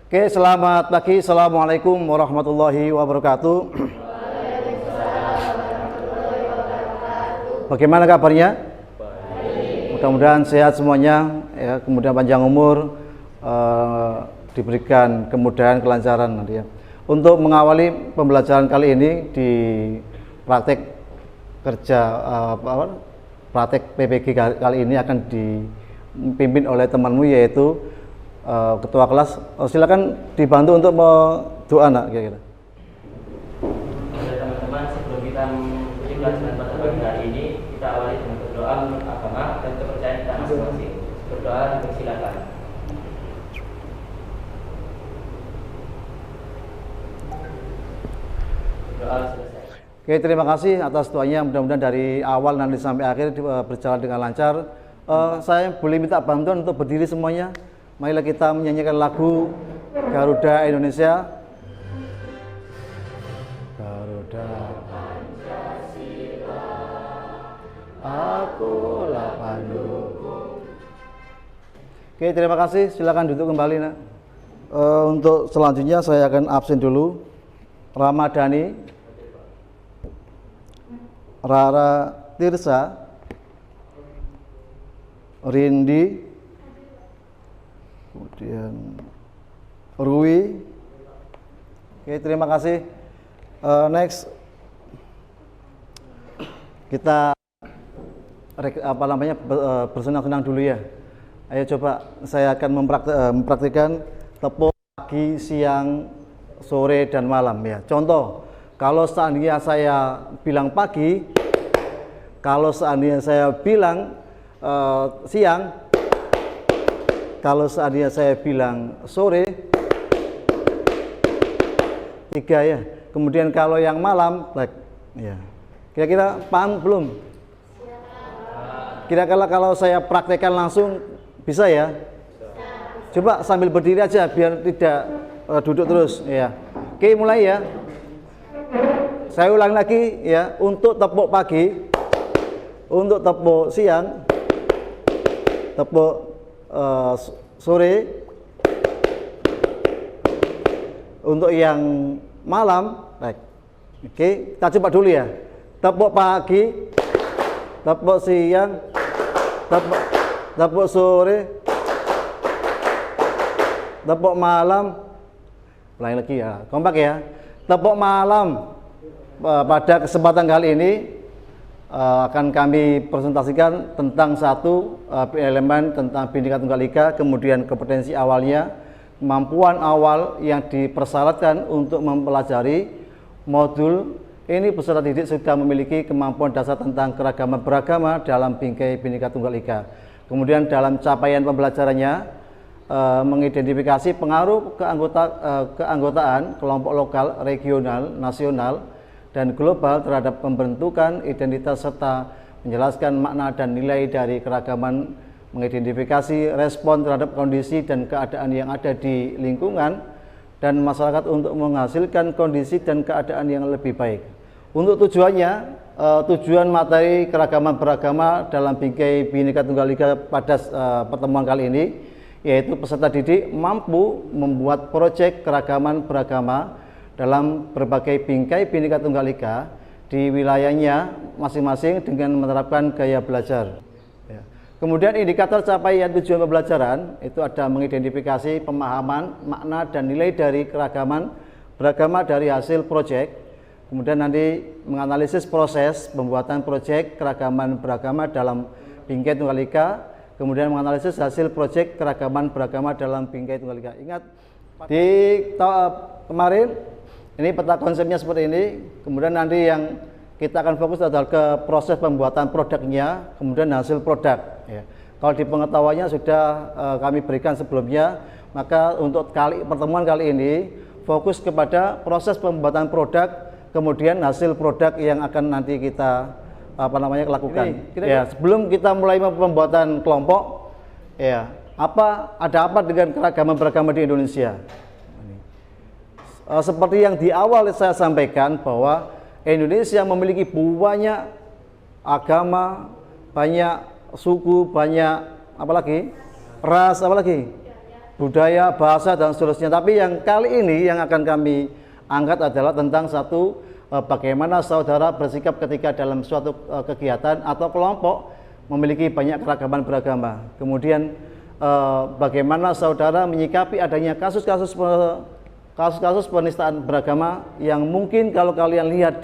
Oke, selamat pagi. Assalamualaikum warahmatullahi wabarakatuh. Bagaimana kabarnya? Mudah-mudahan sehat semuanya, ya, kemudian panjang umur, diberikan kemudahan, kelancaran nanti ya. Untuk mengawali pembelajaran kali ini di praktek kerja praktek PPG kali ini akan dipimpin oleh temanmu yaitu ketua kelas. Silakan dibantu untuk doa nak kira-kira. Teman-teman, sebelum kita mengikuti pelajaran pada pagi hari ini, kita awali dengan berdoa menurut agama dan kepercayaan kita masing-masing. Berdoa dipersilakan. Berdoa selesai. Oke, terima kasih atas doanya. Mudah-mudahan dari awal nanti sampai akhir berjalan dengan lancar. Saya boleh minta bantuan untuk berdiri semuanya. Marilah kita menyanyikan lagu Garuda Indonesia. Garuda Pancasila, akulah panduku. Oke, terima kasih. Silakan duduk kembali nak. Untuk selanjutnya saya akan absen dulu. Ramadhani, Rara Tirsa, Rindi, kemudian Rui. Oke, terima kasih. Next kita bersenang-senang dulu ya. Ayo coba saya akan mempraktikkan tepuk pagi, siang, sore dan malam ya. Contoh, kalau seandainya saya bilang pagi, kalau seandainya saya bilang siang, kalau seandainya saya bilang sore, 3 ya. Kemudian kalau yang malam, ya. Kira-kira paham belum? Kira-kira kalau saya praktekkan langsung bisa ya? Coba sambil berdiri aja biar tidak duduk terus ya. Oke, mulai ya. Saya ulang lagi ya. Untuk tepuk pagi, untuk tepuk siang, tepuk sore, untuk yang malam, baik. Oke, kita coba dulu ya. Tepuk pagi, tepuk siang, tepuk sore, tepuk malam. Ulangi lagi ya, kompak ya. Tepuk malam. Pada kesempatan kali ini akan kami presentasikan tentang satu elemen tentang Bhinneka Tunggal Ika, kemudian kompetensi awalnya, kemampuan awal yang dipersyaratkan untuk mempelajari modul ini. Peserta didik sudah memiliki kemampuan dasar tentang keragaman beragama dalam bingkai Bhinneka Tunggal Ika. Kemudian dalam capaian pembelajarannya mengidentifikasi pengaruh keanggotaan kelompok lokal, regional, nasional, dan global terhadap pembentukan identitas serta menjelaskan makna dan nilai dari keragaman, mengidentifikasi respon terhadap kondisi dan keadaan yang ada di lingkungan dan masyarakat untuk menghasilkan kondisi dan keadaan yang lebih baik. Untuk tujuannya, tujuan materi keragaman beragama dalam bingkai Bhinneka Tunggal Ika pada pertemuan kali ini yaitu peserta didik mampu membuat proyek keragaman beragama dalam berbagai bingkai Bhinneka Tunggal Ika di wilayahnya masing-masing dengan menerapkan gaya belajar. Ya. Kemudian indikator capaian tujuan pembelajaran itu ada mengidentifikasi pemahaman, makna dan nilai dari keragaman beragama dari hasil proyek. Kemudian nanti menganalisis proses pembuatan proyek keragaman beragama dalam bingkai Tunggal Ika. Kemudian menganalisis hasil proyek keragaman beragama dalam bingkai Tunggal Ika. Ingat di kemarin ini peta konsepnya seperti ini, kemudian nanti yang kita akan fokus adalah ke proses pembuatan produknya, kemudian hasil produk. Ya. Kalau di pengetahuannya sudah kami berikan sebelumnya, maka untuk pertemuan kali ini fokus kepada proses pembuatan produk, kemudian hasil produk yang akan nanti kita lakukan. Ya, sebelum kita mulai pembuatan kelompok, ya, ada apa dengan keragaman beragama di Indonesia? Seperti yang di awal saya sampaikan bahwa Indonesia memiliki banyak agama, banyak suku, banyak ras, budaya, bahasa dan seterusnya. Tapi yang kali ini yang akan kami angkat adalah tentang satu bagaimana saudara bersikap ketika dalam suatu kegiatan atau kelompok memiliki banyak keragaman beragama. Kemudian bagaimana saudara menyikapi adanya kasus-kasus penistaan beragama yang mungkin kalau kalian lihat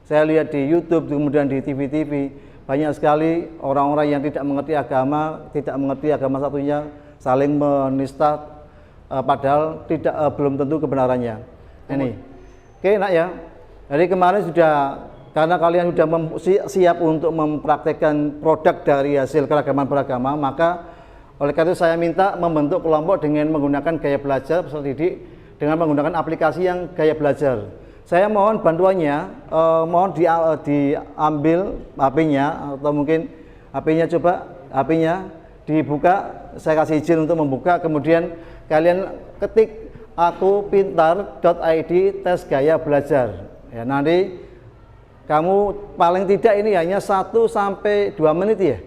saya lihat di YouTube, kemudian di TV-TV, banyak sekali orang-orang yang tidak mengerti agama satunya, saling menista, padahal belum tentu kebenarannya. Ini, oke nak ya. Jadi kemarin karena kalian sudah siap untuk mempraktekkan produk dari hasil keragaman beragama, maka oleh karena itu saya minta membentuk kelompok dengan menggunakan gaya belajar peserta didik dengan menggunakan aplikasi yang gaya belajar. Saya mohon bantuannya, mohon diambil HP-nya atau mungkin HP-nya dibuka, saya kasih izin untuk membuka, kemudian kalian ketik akupintar.id tes gaya belajar. Ya, nanti kamu paling tidak ini hanya 1 sampai 2 menit ya.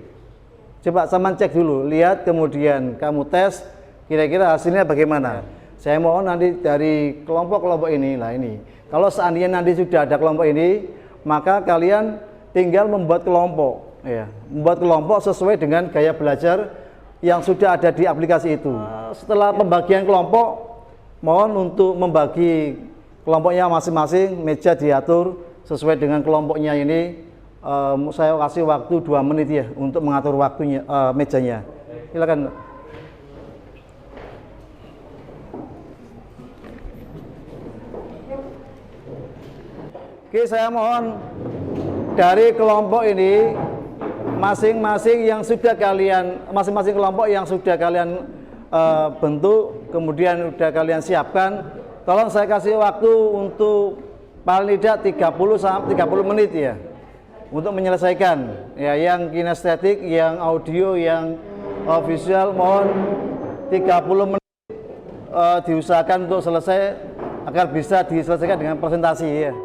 Coba sama cek dulu, lihat kemudian kamu tes kira-kira hasilnya bagaimana. Saya mohon nanti dari kelompok-kelompok ini, kalau seandainya nanti sudah ada kelompok ini, maka kalian tinggal membuat kelompok, ya, membuat kelompok sesuai dengan gaya belajar yang sudah ada di aplikasi itu. Setelah pembagian kelompok, mohon untuk membagi kelompoknya masing-masing, meja diatur sesuai dengan kelompoknya ini. Saya kasih waktu 2 menit ya untuk mengatur waktunya, mejanya. Silakan. Oke, saya mohon dari kelompok ini masing-masing kelompok yang sudah kalian bentuk, kemudian sudah kalian siapkan, tolong saya kasih waktu untuk paling tidak 30 menit ya untuk menyelesaikan ya, yang kinestetik, yang audio, yang visual. Mohon 30 menit diusahakan untuk selesai agar bisa diselesaikan dengan presentasi ya.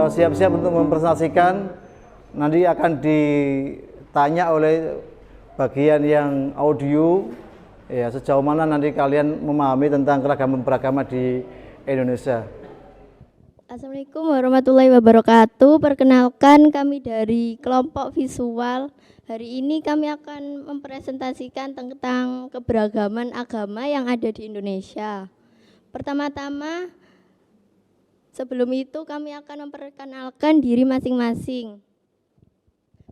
Siap-siap untuk mempresentasikan, nanti akan ditanya oleh bagian yang audio ya, sejauh mana nanti kalian memahami tentang keragaman beragama di Indonesia. Assalamualaikum warahmatullahi wabarakatuh. Perkenalkan, kami dari kelompok visual. Hari ini kami akan mempresentasikan tentang keberagaman agama yang ada di Indonesia. Pertama-tama, sebelum itu kami akan memperkenalkan diri masing-masing.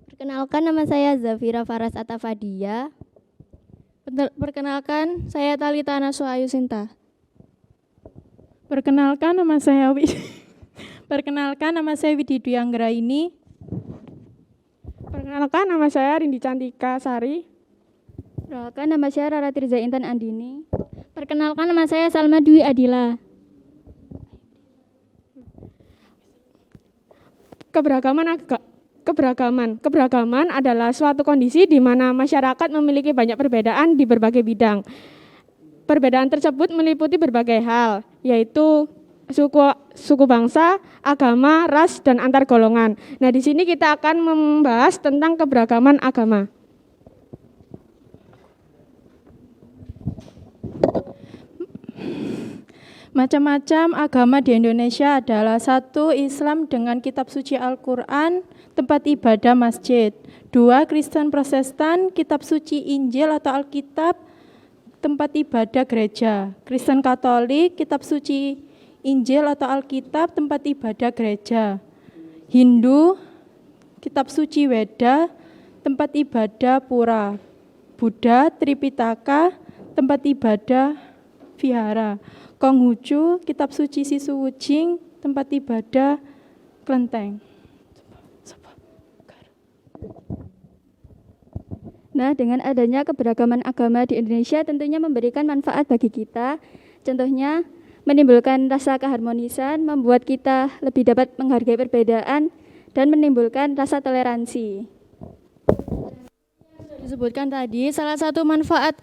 Perkenalkan, nama saya Zafira Faras Atafadia. Perkenalkan, saya Talita Naswa Ayu Sinta. Perkenalkan, nama saya Widi Dwi Anggraini. Perkenalkan, nama saya Rindi Cantika Sari. Perkenalkan, nama saya Rara Tirza Intan Andini. Perkenalkan, nama saya Salma Dwi Adila. Keberagaman adalah suatu kondisi di mana masyarakat memiliki banyak perbedaan di berbagai bidang. Perbedaan tersebut meliputi berbagai hal, yaitu suku bangsa, agama, ras, dan antar golongan. Nah, di sini kita akan membahas tentang keberagaman agama. Macam-macam agama di Indonesia adalah: 1. Islam dengan kitab suci Al-Quran, tempat ibadah masjid. 2. Kristen Protestan, kitab suci Injil atau Alkitab, tempat ibadah gereja. Kristen Katolik, kitab suci Injil atau Alkitab, tempat ibadah gereja. Hindu, kitab suci Weda, tempat ibadah pura. Buddha, Tripitaka, tempat ibadah vihara. Konghucu, kitab suci Sisuwujing, tempat ibadah kelenteng. Nah, dengan adanya keberagaman agama di Indonesia tentunya memberikan manfaat bagi kita. Contohnya, menimbulkan rasa keharmonisan, membuat kita lebih dapat menghargai perbedaan, dan menimbulkan rasa toleransi. Disebutkan tadi, salah satu manfaat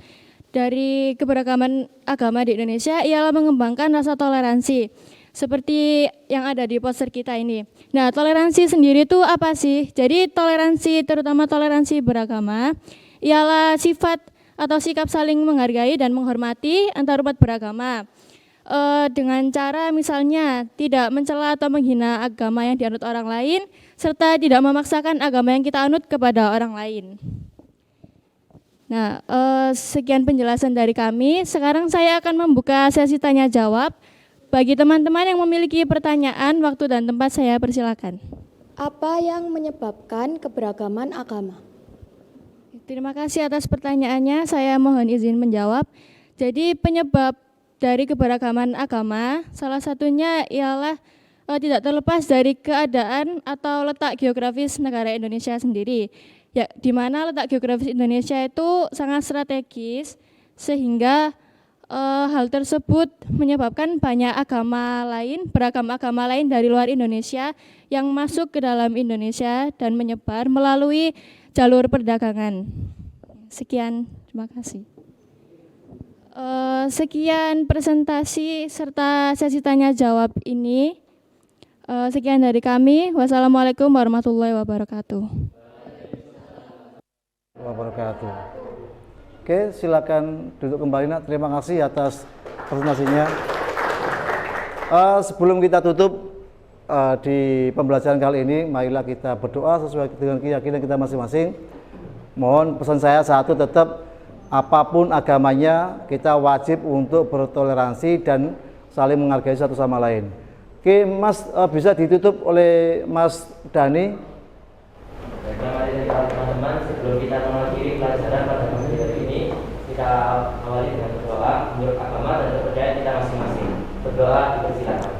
dari keberagaman agama di Indonesia ialah mengembangkan rasa toleransi. Seperti yang ada di poster kita ini. Nah, toleransi sendiri itu apa sih? Jadi toleransi, terutama toleransi beragama, ialah sifat atau sikap saling menghargai dan menghormati antarumat beragama. Dengan cara misalnya tidak mencela atau menghina agama yang dianut orang lain, serta tidak memaksakan agama yang kita anut kepada orang lain. Nah, sekian penjelasan dari kami. Sekarang saya akan membuka sesi tanya jawab. Bagi teman-teman yang memiliki pertanyaan, waktu dan tempat saya persilakan. Apa yang menyebabkan keberagaman agama? Terima kasih atas pertanyaannya. Saya mohon izin menjawab. Jadi penyebab dari keberagaman agama salah satunya ialah tidak terlepas dari keadaan atau letak geografis negara Indonesia sendiri. Ya, di mana letak geografis Indonesia itu sangat strategis sehingga hal tersebut menyebabkan banyak beragam agama lain dari luar Indonesia yang masuk ke dalam Indonesia dan menyebar melalui jalur perdagangan. Sekian, terima kasih. Sekian presentasi serta sesi tanya jawab ini. Sekian dari kami. Wassalamualaikum warahmatullahi wabarakatuh. Oke, silakan duduk kembali, Nak. Terima kasih atas presentasinya. Sebelum kita tutup di pembelajaran kali ini, marilah kita berdoa sesuai dengan keyakinan kita masing-masing. Mohon pesan saya satu, tetap apapun agamanya, kita wajib untuk bertoleransi dan saling menghargai satu sama lain. Oke, Mas, bisa ditutup oleh Mas Dani. Teman-teman, sebelum kita mengakhiri pelajaran pada pagi hari ini, kita awali dengan berdoa menurut agama dan kepercayaan kita masing-masing. Berdoa, dipersilakan.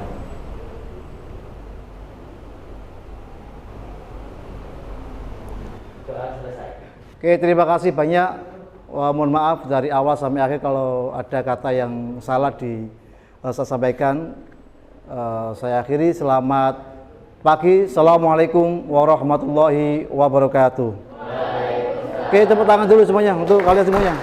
Doa selesai. Oke, terima kasih banyak. Mohon maaf dari awal sampai akhir kalau ada kata yang salah saya sampaikan. Saya akhiri. Selamat pagi. Assalamualaikum warahmatullahi wabarakatuh. Oke, tepuk tangan dulu semuanya untuk kalian semuanya.